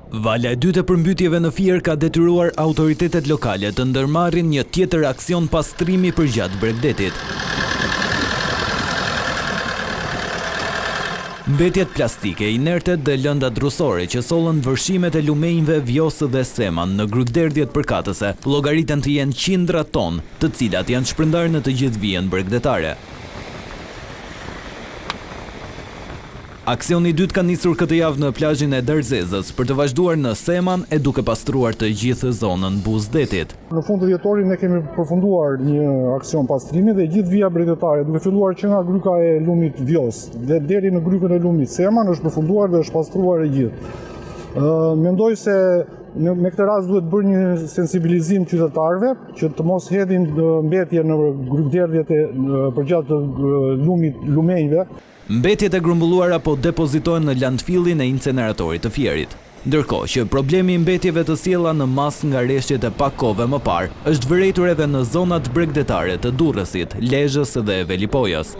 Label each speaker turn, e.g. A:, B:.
A: Vala e dytë e përmbytjeve në Fier ka detyruar autoritetet lokale të ndërmarrin një tjetër aksion pastrimi përgjatë Bregdetit. Mbetjet plastike, inerte dhe lënda drusore që sollën vërshimet e lumenjve, vjosë dhe seman në grupderdhjet përkatëse, llogaritën të jenë qindra ton, të cilat janë shpërndarë në të gjithë vijën bregdetare. Aksioni i dytë ka nisur këtë javë në plazhin e Darzezës për të vazhduar në Seman e duke pastruar të gjithë zonën Buzdetit.
B: Në fund të dhjetorit ne kemi përfunduar një aksion pastrimi dhe gjithë vija bregdetare, duke filluar që nga gryka e lumit Vjos dhe deri në grykën e lumit Seman është përfunduar dhe është pastruar e gjithë. Mendoj se me këtë rast duhet bërë një sensibilizim qytetarëve që të mos hedhin mbetje në grupderdhjet përgjatë lumit lumenjve.
A: Mbetjet e grumbulluara po depozitohen në landfillin e inceneratorit të Fierit. Ndërkohë që problemi i mbetjeve të sjella në mas nga rreshtet e pak kohëve më parë është vërejtur edhe në zonat bregdetare të Durrësit, Lezhës dhe Velipojës.